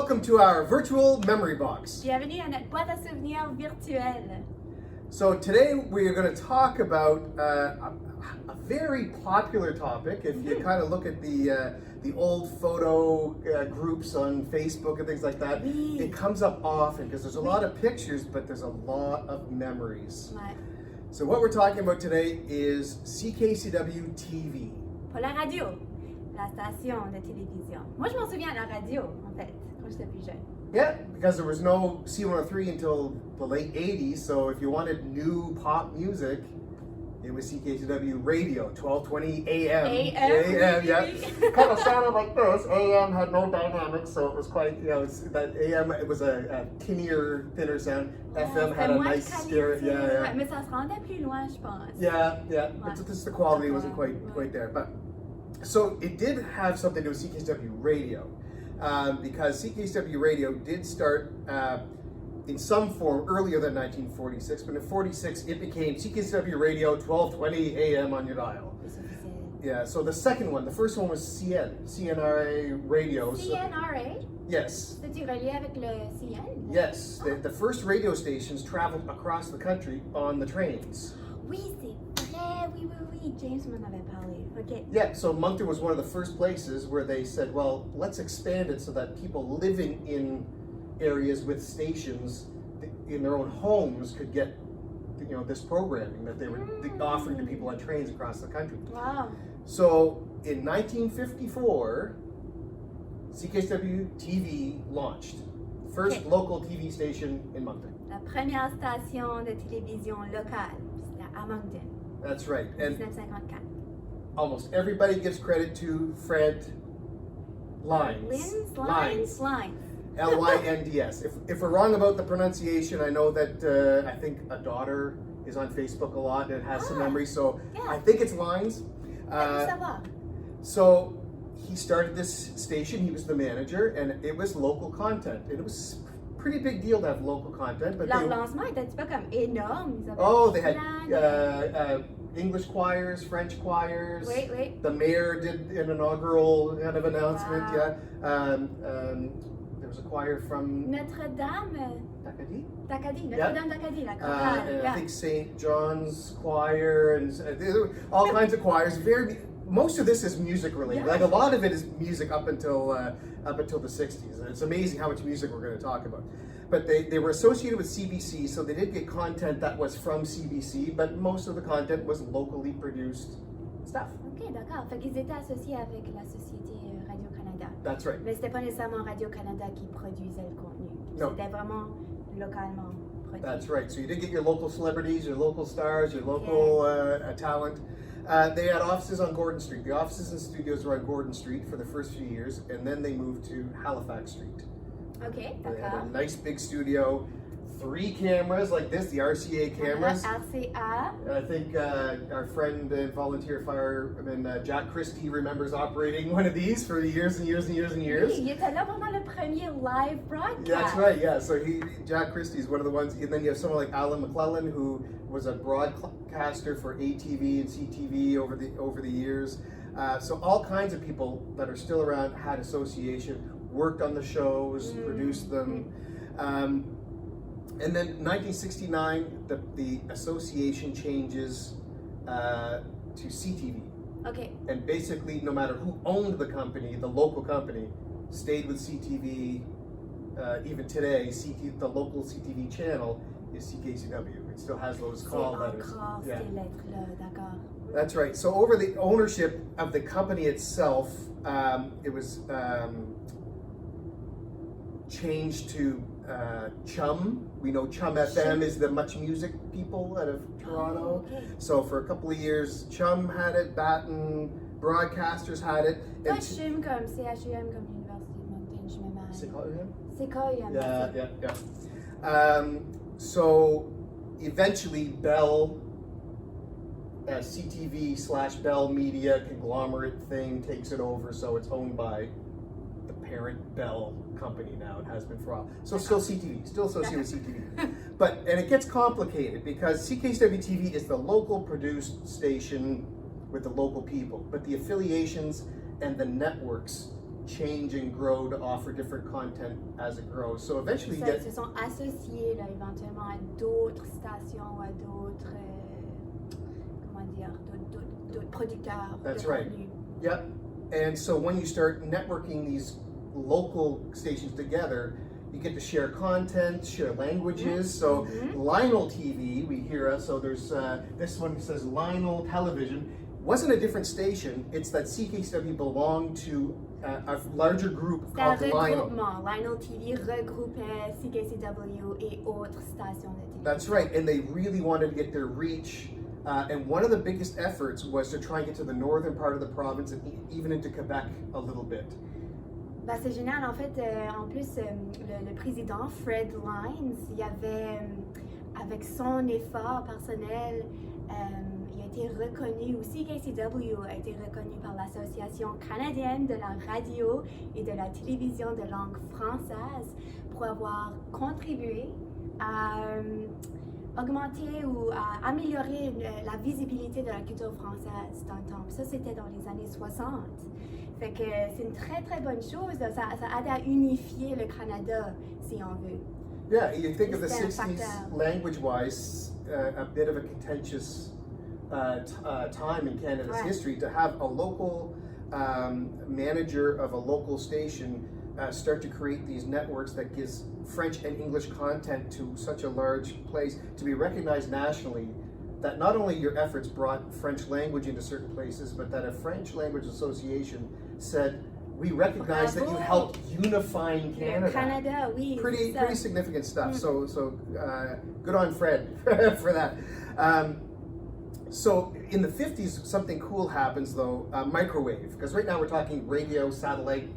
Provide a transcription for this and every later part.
welcome to our virtual memory box. Bienvenue à notre boîte à souvenirs virtuelle. So today we are going to talk about a very popular topic. If you kind of look at the old photo groups on Facebook and things like that, it comes up often because there's a lot of pictures, but there's a lot of memories. Ouais. So what we're talking about today is CKCW-TV. Pour la radio, la station de télévision. Moi, je m'en souviens à la radio, en fait, quand j'étais plus jeune. Yeah, because there was no C103 until the late 80s, so if you wanted new pop music, it was CKCW Radio, 1220 AM. AM, yeah. Kind of sounded like this. AM had no dynamics, so it was quite, that AM, it was a thinner sound. FM had a nice scare, yeah. Mais ça se rendait plus loin, je pense. Yeah. But just the quality wasn't quite there. But so it did have something to do with CKCW Radio. Because CKCW Radio did start in some form earlier than 1946, but in 46 it became CKCW Radio 1220 AM on your dial. Yeah, so the second one, the first one was CNRA Radio. CNRA? Yes. C'est-tu relié avec le CN? Yes, the first radio stations traveled across the country on the trains. Oui, c'est vrai, oui. James m'en avait parlé. Okay. Yeah, so Moncton was one of the first places where they said, well, let's expand it so that people living in areas with stations in their own homes could get, this programming that they were offering to people on trains across the country. Wow. So in 1954, CKCW-TV launched. First local TV station in Moncton. La première station de télévision locale, c'était à Moncton. That's right. And 1954. almost everybody gives credit to Fred Lines. Lines. L-Y-N-D-S. If we're wrong about the pronunciation, I know that I think a daughter is on Facebook a lot and has some memories, so yeah. I think it's Lines. So he started this station, he was the manager, and it was local content. And it was a pretty big deal to have local content. But leur lancement était un petit peu comme énorme. They had English choirs, French choirs. Wait. The mayor did an inaugural kind of announcement, wow. There was a choir from Notre Dame d'Acadie, Notre Dame d'Acadie, la chorale. I think St. John's Choir and all kinds of choirs. Most of this is music related. Yeah. Like a lot of it is music up until the 60s. And it's amazing how much music we're going to talk about. But they were associated with CBC, so they did get content that was from CBC, but most of the content was locally produced stuff. Ok, d'accord. Fait qu'ils étaient associés avec la société Radio-Canada. That's right. Mais c'était pas nécessairement Radio-Canada qui produisait le contenu. No. C'était vraiment localement produit. That's right. So you did get your local celebrities, your local stars, your local talent. They had offices on Gordon Street. The offices and studios were on Gordon Street for the first few years, and then they moved to Halifax Street. Ok, They had d'accord. a nice big studio, 3 cameras like this, the RCA cameras. RCA. I think our friend and volunteer fireman Jack Christie remembers operating one of these for years and years. Oui, il était là pendant le premier live broadcast. That's right, yeah. So Jack Christie is one of the ones, and then you have someone like Alan McClellan, who was a broadcaster for ATV and CTV over the years. So all kinds of people that are still around had association, worked on the shows, produced them. And then 1969, the association changes to CTV. Okay. And basically, no matter who owned the company, the local company stayed with CTV. Even today, the local CTV channel is CKCW. It still has those call letters. Ces lettres-là, d'accord. That's right. So over the ownership of the company itself, it was changed to Chum. We know Chum FM is the Much Music people out of Toronto. Oh, okay. So for a couple of years, Chum had it, Batten Broadcasters had it. Pas CHUM comme CHUM comme l'Université de Moncton, je me mêle. CKCW? Yeah. So eventually Bell, CTV/Bell Media conglomerate thing takes it over, so it's owned by the parent Bell company now. It has been for a while. So still CTV, still associated with CTV. And it gets complicated because CKCW-TV is the local produced station with the local people, but the affiliations and the networks change and grow to offer different content as it grows. So eventually you Ça, get... ils se sont associés là, éventuellement à d'autres stations, à d'autres, comment dire, d'autres producteurs That's de right. contenu. Yep. And so when you start networking these local stations together, you get to share content, share languages. So Lionel TV, we hear, so there's this one says Lionel Television. Wasn't a different station, it's that CKCW belonged to a larger group C'était un called Lionel. regroupement. Lionel TV regroupait CKCW et autres stations de télévision. That's right, and they really wanted to get their reach. And one of the biggest efforts was to try and get to the northern part of the province and even into Quebec a little bit. Ben, c'est génial, en fait, en plus, le président, Fred Lines, il avait, avec son effort personnel, il a été reconnu, ou CKCW a été reconnu par l'Association canadienne de la radio et de la télévision de langue française pour avoir contribué à augmenter ou à améliorer la visibilité de la culture française dans le temps. Ça, c'était dans les années 60. Fait que c'est une très très bonne chose. Ça aide à unifier le Canada, si on veut. Yeah, you think of the C'était un 60s facteur. language-wise, a bit of a contentious time in Canada's Right. history to have a local manager of a local station start to create these networks that gives French and English content to such a large place to be recognized nationally, that not only your efforts brought French language into certain places, but that a French language association said, we recognize that you Bravo. helped unifying Canada. Le Canada, oui. Pretty c'est ça. significant stuff. So good on Fred for that. So in the 50s, something cool happens though, microwave, because right now we're talking radio, satellite,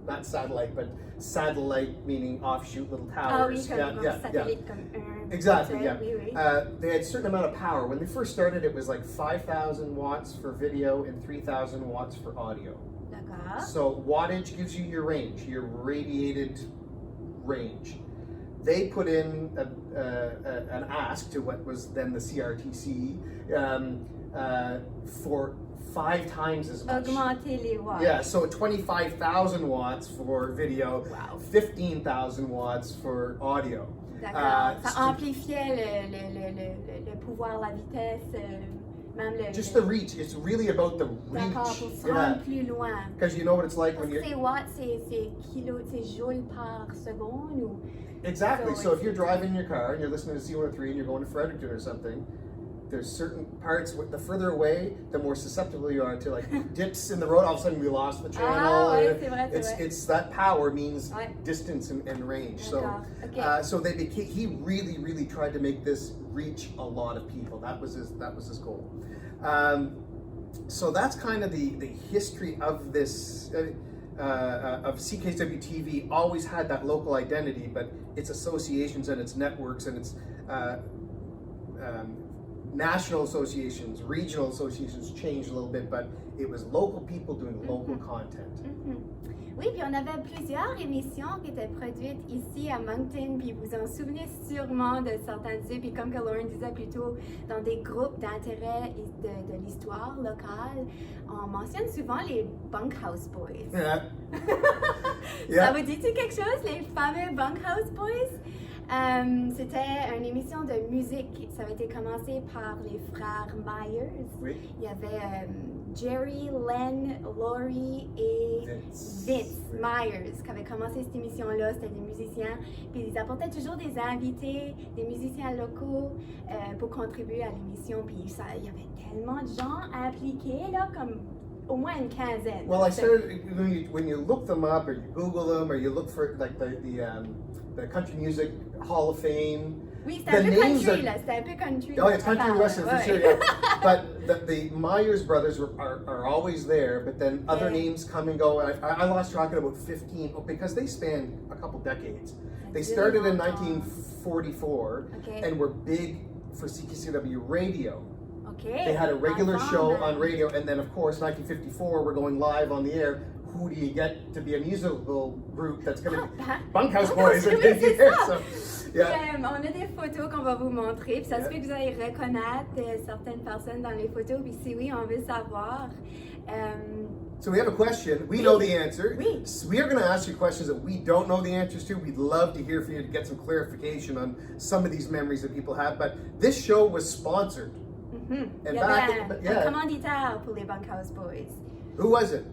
not satellite, but satellite meaning offshoot little Ah oui, towers. comme satellite, comme un Exactly, seul, yeah. oui, oui. They had a certain amount of power. When they first started, it was like 5,000 watts for video and 3,000 watts for audio. D'accord. So wattage gives you your range, your radiated range. They put in an ask to what was then the CRTC for 5 times as much. Augmenter les watts. Yeah, so 25,000 watts for video, Wow. 15,000 watts for audio. D'accord. Ça to- amplifiait le pouvoir, la vitesse, même le... Just the reach. It's really about the D'accord, pour reach. se rendre plus loin. Because you know what it's like Parce when que you're... ces watts, c'est kilos, c'est joules par seconde ou... Exactly. So So if it's- you're driving in your car and you're listening to C103 and you're going to Fredericton or something, there's certain parts, the further away, the more susceptible you are to like dips in the road. All of a sudden we lost the channel. Ah, ouais, c'est vrai, c'est vrai. It's that power means Ouais. distance and range. So, D'accord, okay. so he really tried to make this reach a lot of people. That was his goal. So that's kind of the history of this. Of CKCW-TV always had that local identity, but its associations and its networks and its national associations, regional associations changed a little bit, but it was local people doing local content. Mhm. Oui, puis on avait plusieurs émissions qui étaient produites ici à Moncton, puis vous en souvenez sûrement de certaines d'eux, puis comme que Lauren disait plus tôt, dans des groupes d'intérêt de l'histoire locale, on mentionne souvent les Bunkhouse Boys. Yeah. Ça Yeah. vous dit-tu quelque chose, les fameux Bunkhouse Boys? C'était une émission de musique. Ça avait été commencé par les frères Myers. Oui. Il y avait Jerry, Len, Laurie et Vince. Vince Oui. Myers qui avaient commencé cette émission-là. C'était des musiciens. Puis ils apportaient toujours des invités, des musiciens locaux pour contribuer à l'émission. Puis il y avait tellement de gens impliqués, là, comme au moins une quinzaine. Well, I started when you look them up or you Google them or you look for like the Country Music Hall of Fame. Oui, c'était un the peu names country, are- là. C'était un peu country. Oh, it's country and western for Ouais. sure. Yeah. But the Myers brothers are always there, but then other Yeah. names come and go. I lost track of about 15 because they spanned a couple decades. They Really started in long time. 1944 Okay. and were big for CKCW Radio. OK. They had a regular Avant, show ben, on radio, and then of course 1954 we're going live on the air. Who do you get to be a musical group that's going to be Bunkhouse Boys? oui, are c'est here, ça. so, yeah. Puis, on a des photos qu'on va vous montrer, puis ça se Yeah. fait que vous allez reconnaître certaines personnes dans les photos, puis si oui, on veut savoir. So we have a question. We know the answer. Oui. So we are going to ask you questions that we don't know the answers to. We'd love to hear from you to get some clarification on some of these memories that people have. But this show was sponsored. Il And y back avait un commanditaire pour les Bunkhouse Boys. Who was it?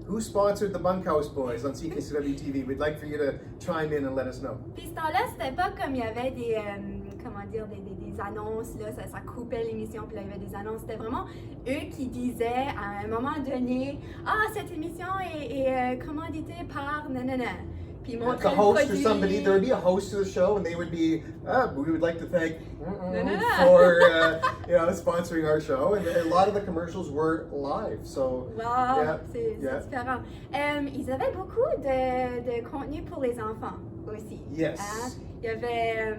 Who sponsored the Bunkhouse Boys on CKCW-TV? We'd like for you to chime in and let us know. Puis ce temps-là, c'était pas comme il y avait des, comment dire, des annonces, là, ça coupait l'émission, puis là, il y avait des annonces. C'était vraiment eux qui disaient à un moment donné, ah, cette émission est commanditée par nanana. Puis ils montraient The le host or produit. somebody, there would be a host to the show, and they would be, we would like to thank no. for sponsoring our show. And a lot of the commercials were live, so Wow, yeah, c'est yeah. différent. Ils avaient beaucoup de contenu pour les enfants aussi. Yes. Hein? Il y avait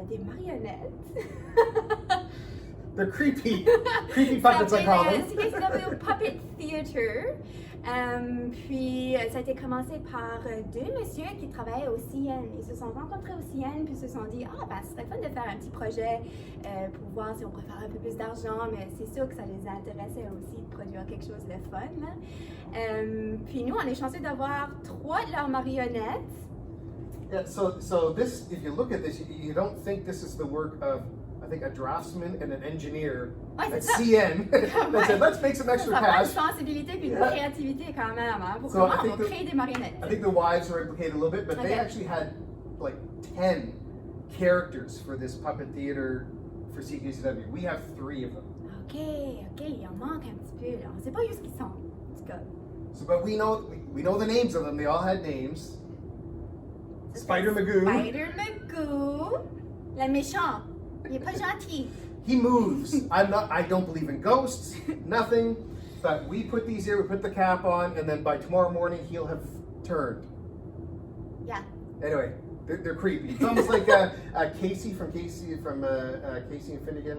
des marionnettes. They're creepy puppets, I call them. CKCW Puppet Theater. Puis ça a été commencé par deux messieurs qui travaillaient au CN. Ils se sont rencontrés au CN puis se sont dit ce serait fun de faire un petit projet pour voir si on pourrait faire un peu plus d'argent, mais c'est sûr que ça les intéressait aussi de produire quelque chose de fun. Puis nous, on est chanceux d'avoir 3 de leurs marionnettes. Yeah, so this, if you look at this, you don't think this is the work of, I think, a draftsman and an engineer Ouais, at c'est ça. CN that said, let's make some extra Ça prend une cash. sensibilité puis une Yeah. créativité quand même pour So I comment on think va créer des marionnettes. I think the wives are implicated a little bit, but they Okay. actually had like 10 characters for this puppet theater for CKCW. We have 3 of them. OK, il en manque un petit peu. Là. On ne sait pas où ils sont, en tout cas. So, but we know the names of them. They all had names. Spider Magoo. Spider Magoo. Le méchant. Il est pas gentil. He moves. I don't believe in ghosts. Nothing. But we put these here. We put the cap on, and then by tomorrow morning he'll have turned. Yeah. Anyway, they're creepy. It's almost like Casey from Casey and Finnegan,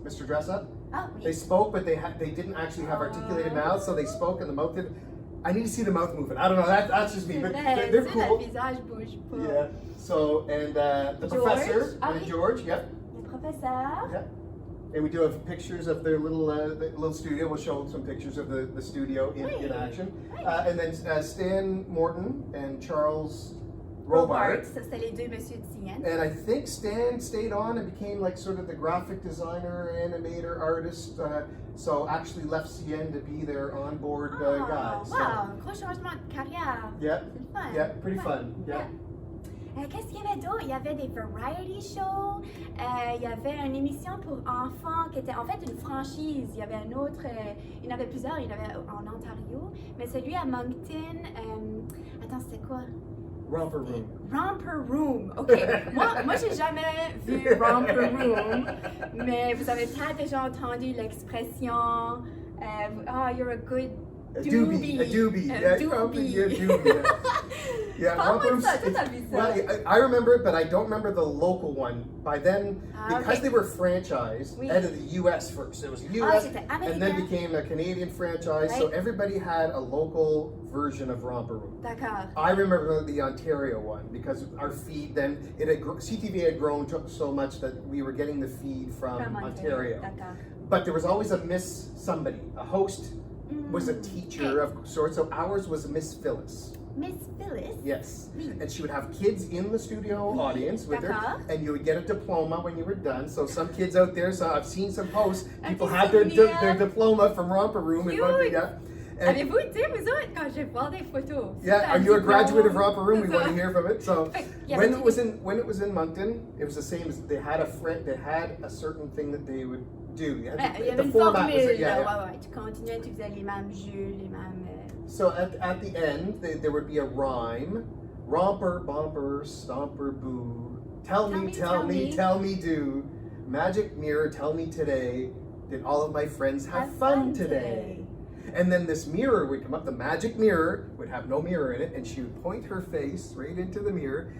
Mr. Dress Up. Ah oui. They spoke, but they didn't actually have articulated mouths, so they spoke and the mouth did. I need to see the mouth moving. I don't know. That's just me, but they're cool. Le visage bouge pas. Yeah. So and the George. professor Ah, and oui. George. Yep. Le professeur. Yeah. And we do have pictures of their little studio. We'll show some pictures of the studio in action. And then Stan Morton and Charles Robart. Ça, c'était les deux messieurs de CN. And I think Stan stayed on and became like sort of the graphic designer, animator, artist. So actually left CN to be their onboard guy. So, Wow, un gros changement de carrière. yeah, C'est le fun. yeah, pretty fun. Yeah. Qu'est-ce qu'il y avait d'autre? Il y avait des variety shows, il y avait une émission pour enfants qui était en fait une franchise. Il y avait un autre, il y en avait plusieurs, il y en avait en Ontario, mais celui à Moncton, attends, c'était quoi? Romper Room. Romper Room, ok. moi j'ai jamais vu Romper Room, mais vous avez peut-être déjà entendu l'expression you're a good A doobie. A doobie. Yeah, probably, yeah, doobie. Yeah, Parle-moi de ça, Romper toi t'as vu ça? Well, I remember it, but I don't remember the local one. By then, because okay. they were franchised Oui. out of the U.S. first. It was U.S. c'était and then américain. became a Canadian franchise. So Right. everybody had a local version of Romper Room. D'accord. I remember the Ontario one because our feed then CTV had grown so much that we were getting the feed from Ontario. D'accord. But there was always a Miss somebody. A host was a teacher of sorts. So ours was Miss Phyllis. Miss Phyllis. Yes. Oui. And she would have kids in the studio audience with her. D'accord. And you would get a diploma when you were done. So some kids out there, so I've seen some posts, people petit have their souvenir. diploma from Romper Room. And Cute. yeah. And Avez-vous été, vous autres, quand je vais voir des photos? yeah, are you a graduate of Romper Room? We want to hear from it. So Yeah, when but it was in Moncton, it was the same as they had a certain thing that they would do. Il y avait The une format was formule, it, yeah, là, yeah. ouais. Tu continuais, tu faisais les mêmes jeux, les mêmes... So at the end, there would be a rhyme. Romper, bumper, stomper, boo. Tell me, do. Magic mirror, tell me today. Did all of my friends have fun today? And then this mirror would come up. The magic mirror would have no mirror in it, and she would point her face right into the mirror,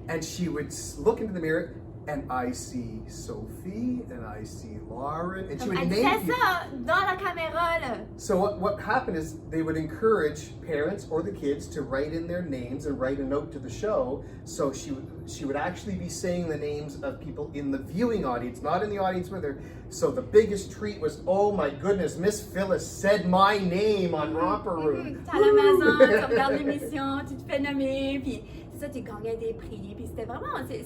and she would look into the mirror, and I see Sophie, and I see Lauren, and she would Elle name disait you. ça dans la caméra, là. So what happened is they would encourage parents or the kids to write in their names and write a note to the show. So she would actually be saying the names of people in the viewing audience, not in the audience with her. So the biggest treat was, oh my goodness, Miss Phyllis said my name on Romper Room. T'es à la maison, tu regardes l'émission, tu te fais nommer, puis c'est ça, tu gagnais des prix. Puis c'était vraiment, c'est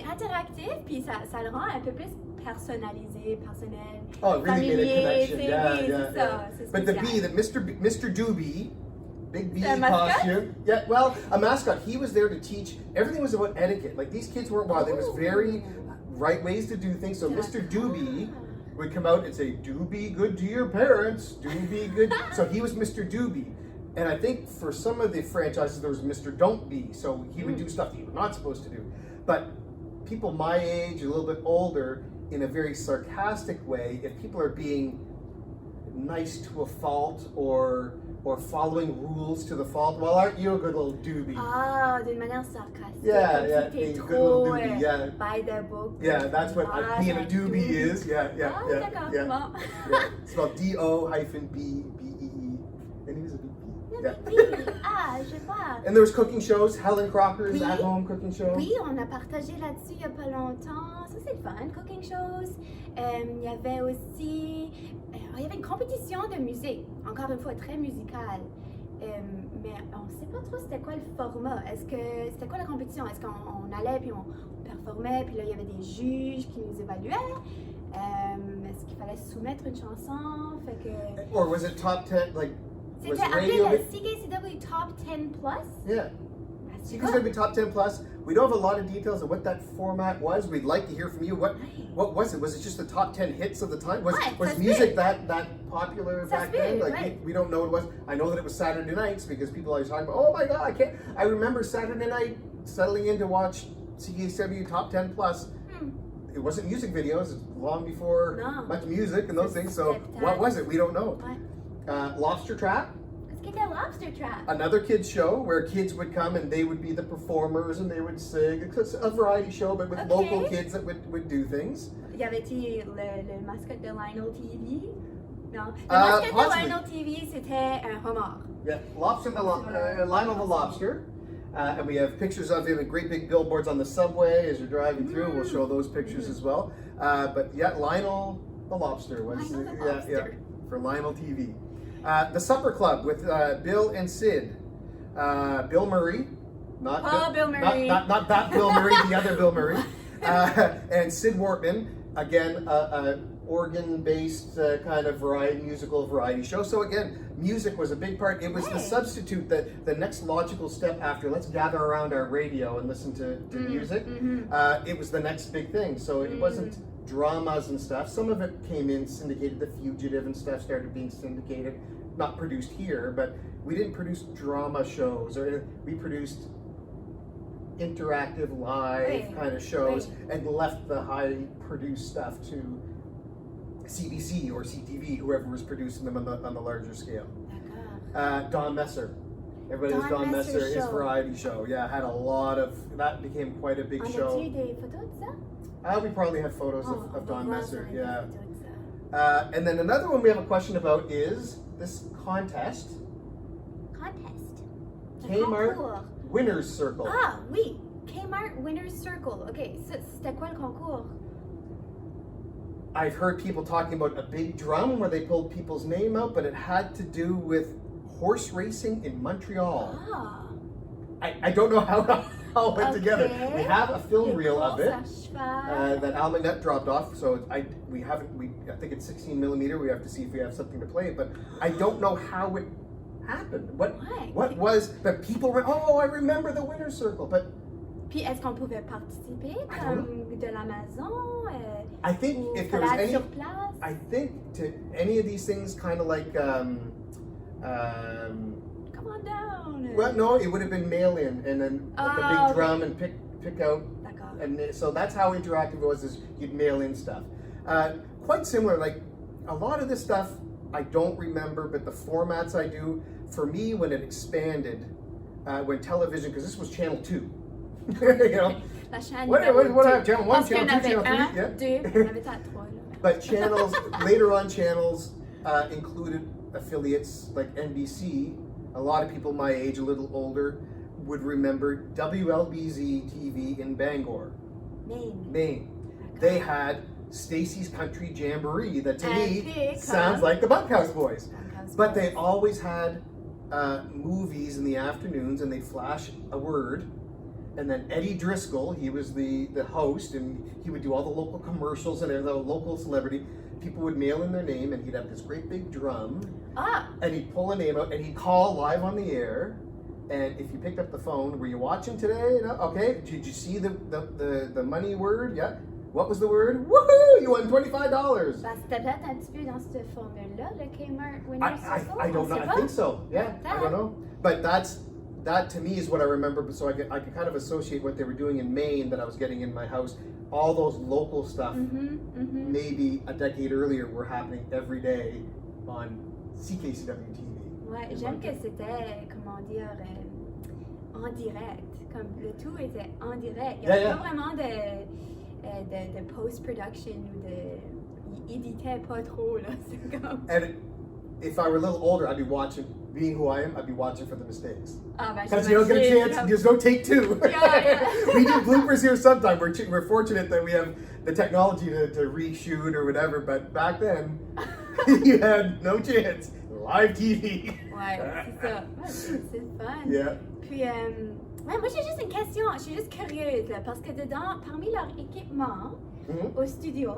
interactif, puis ça le rend un peu plus personnalisé, personnel. Oh, it really made a familier, connection. c'est- Yeah, oui, yeah, c'est yeah. ça, c'est But the spécial. bee, that Mr. Doobie, big bee A mascot? costume. Yeah, well, a mascot. He was there to teach. Everything was about etiquette. Like these kids weren't wild. There was very right ways to do things. So Mr. Doobie would come out and say, "Do be good to your parents. Do be good." So he was Mr. Doobie. And I think for some of the franchises there was Mr. Don't Be. So he would do stuff that you were not supposed to do. But people my age, a little bit older, in a very sarcastic way, if people are being nice to a fault or following rules to the fault, well, aren't you a good little doobie? Ah, d'une manière sarcastique. Yeah, comme yeah, si being t'es a good little trop doobie, yeah. by the book. Yeah, that's what Ah, being a t'es doobie is. Yeah, yeah, Ah, yeah, d'accord, yeah. bon. Yeah. It's spelled D-O-B-E-E. And he was a big bee. Yeah. Oui, ah, je vois. And there was cooking shows, Helen Crocker's Oui. at-home cooking show. Oui, on a partagé là-dessus il n'y a pas longtemps. Ça, c'est le fun, cooking shows. Il y avait aussi... il y avait une compétition de musique, encore une fois très musicale. Mais on ne sait pas trop c'était quoi le format. C'était quoi la compétition? Est-ce qu'on allait puis on performait, puis là il y avait des juges qui nous évaluaient? Est-ce qu'il fallait soumettre une chanson? Fait que... Or was it top 10, like, was C'était appelé radio... le CKCW Top 10 Plus. Yeah. Ah, c'est CKCW Top 10 Plus. We don't have a lot of details of what that format was. We'd like to hear from you. What was it? Was it just the top 10 hits of the time? Was Ouais, ça se music peut. that popular Ça back se then? peut, Like ouais. we don't know what it was. I know that it was Saturday nights because people always talk about, oh my God, I can't. I remember Saturday night settling in to watch CKCW Top 10 Plus. It wasn't music videos. It's long before No. much music and those things. So C'était what was it? We don't know. Ouais. Lobster Trap. Qu'est-ce qu'était Lobster Trap? Another kids show where kids would come and they would be the performers and they would sing. It's a variety show, but with Okay. local kids that would do things. Y avait-il le mascotte de Lionel TV? Non. Le Uh, mascotte possibly. de Lionel TV, c'était un homard. Yeah, Lionel the Lobster. And we have pictures of him and great big billboards on the subway as you're driving through. We'll show those pictures as well. But yeah, Lionel the Lobster was Lionel the yeah, Lobster. for Lionel TV. The Supper Club with Bill and Sid. Bill Murray. Not Bill Murray. Not that Bill Murray, the other Bill Murray. And Sid Wortman, again, organ-based kind of musical variety show. So again, music was a big part. It was the Right. substitute, the next logical step after let's gather around our radio and listen to music. It was the next big thing. So it wasn't dramas and stuff. Some of it came in syndicated. The Fugitive and stuff started being syndicated, not produced here, but we didn't produce drama shows, or we produced interactive live Right. kind of shows Right. and left the high produced stuff to CBC or CTV, whoever was producing them on the larger scale. D'accord. Don Messer. Everybody knows Don Don Messer, Messer his show. variety show. Yeah, had a lot of, that became quite a big On show. a-tu des photos de ça? We probably have photos Oh, of on Don va voir Messer, si on a des yeah. photos de ça. And then another one we have a question about is this contest, Contest. Un Kmart concours. Winner's Circle. Ah, oui. Kmart Winner's Circle. OK, c'était quoi le concours? I've heard people talking about a big drum where they pulled people's name out, but it had to do with horse racing in Montreal. Ah. I don't know how it all went together. Okay. We have a film Les reel of it courses à cheval. that Al McNutt dropped off, so I think it's 16 millimeter. We have to see if we have something to play, but I don't know how it happened. What was that people were? Oh, I remember the winner's circle, but Puis est-ce qu'on pouvait participer I don't comme de la maison? I think Ou if there was fallait any, sur place? I think to any of these things, kind of like. Come on down. Well, no, it would have been mail in, and then like a Oh, big drum and pick out. D'accord. And so that's how interactive it was, is you'd mail in stuff. Quite similar, like a lot of this stuff I don't remember, but the formats I do, for me, when it expanded, when television, because this was channel 2, you know, la chaîne What numéro 2. channel 1, Parce qu'il y en channel 2, avait channel 1, 3, yeah. 2, il y en avait à 3. But channels, later on channels included affiliates like NBC. A lot of people my age, a little older, would remember WLBZ-TV in Bangor, Maine. They had Stacy's Country Jamboree that to me sounds like the Bunkhouse Boys. But they always had movies in the afternoons, and they'd flash a word. And then Eddie Driscoll, he was the host, and he would do all the local commercials and the local celebrity. People would mail in their name, and he'd have this great big drum. And he'd pull a name out, and he'd call live on the air. And if you picked up the phone, were you watching today? No? Okay. Did you see the money word? Yeah. What was the word? Woohoo! You won $25. C'était peut-être un petit peu dans cette formule-là, le Kmart Winner's Circle. I don't know. I think so. Yeah. I don't know. But that to me is what I remember. So I could kind of associate what they were doing in Maine that I was getting in my house. All those local stuff, maybe a decade earlier, were happening every day on CKCW-TV. Ouais, j'aime que c'était, comment dire, en direct. Comme le tout était en direct. Il n'y avait pas vraiment de post-production ou de... Il éditait pas trop, là. C'est comme... And if I were a little older, I'd be watching, being who I am, I'd be watching for the mistakes. Because you don't get a chance, there's no take two. We do bloopers here sometime. We're fortunate that we have the technology to reshoot or whatever, but back then, you had no chance. Live TV. Ouais, c'est ça. Ouais, c'est fun. Yeah. Puis, ouais, moi j'ai juste une question, je suis juste curieuse, là, parce que dedans, parmi leur équipement, au studio,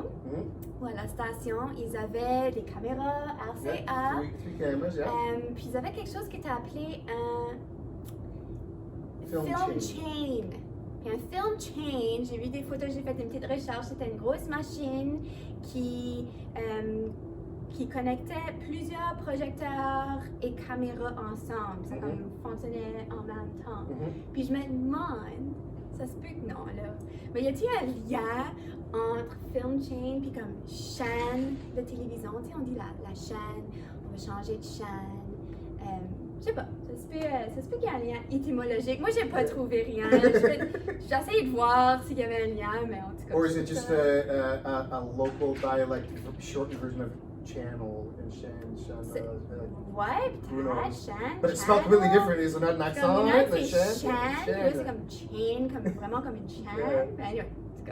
ou à la station, ils avaient des caméras RCA. Three cameras, yeah. Puis ils avaient quelque chose qui était appelé un Film chain. Puis un film chain, j'ai vu des photos, j'ai fait une petite recherche, c'était une grosse machine qui connectait plusieurs projecteurs et caméras ensemble. Ça comme fonctionnait en même temps. Puis je me demande, ça se peut que non là, mais y a-t-il un lien entre film chain puis comme chaîne de télévision? Tu sais, on dit la chaîne, on va changer de chaîne. Je sais pas, ça se peut qu'il y ait un lien étymologique. Moi, j'ai pas trouvé rien. J'ai essayé de voir s'il y avait un lien, mais en tout cas. Or is it just a local dialect, shortened version of channel and shan? Ouais, peut-être, shan. But it's spelled completely different, isn't that an accent? C'est shan, c'est comme chain, vraiment comme une chaîne. Mais anyway,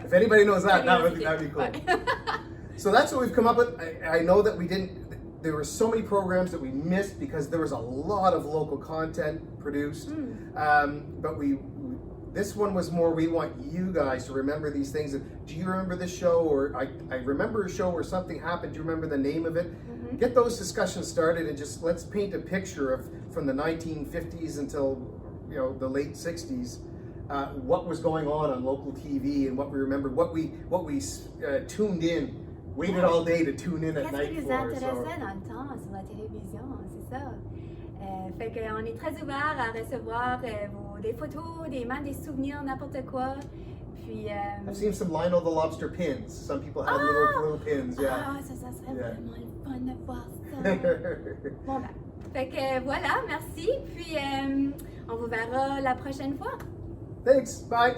if anybody knows that would be cool. So that's what we've come up with. I know that there were so many programs that we missed because there was a lot of local content produced. But this one was more, we want you guys to remember these things. Do you remember this show? Or I remember a show where something happened. Do you remember the name of it? Get those discussions started and just let's paint a picture of from the 1950s until the late 60s. What was going on local TV and what we remember, what we tuned in, waited all day to tune in at night for. Qu'est-ce qui vous intéressait dans le temps sur la télévision, c'est ça. Fait qu'on est très ouvert à recevoir des photos, même des souvenirs, n'importe quoi. Puis, I've seen some Lionel the Lobster pins. Some people have little pins, yeah. Ah, ça serait vraiment le fun de voir ça. Bon ben, fait que voilà, merci. Puis on vous verra la prochaine fois. Thanks, bye.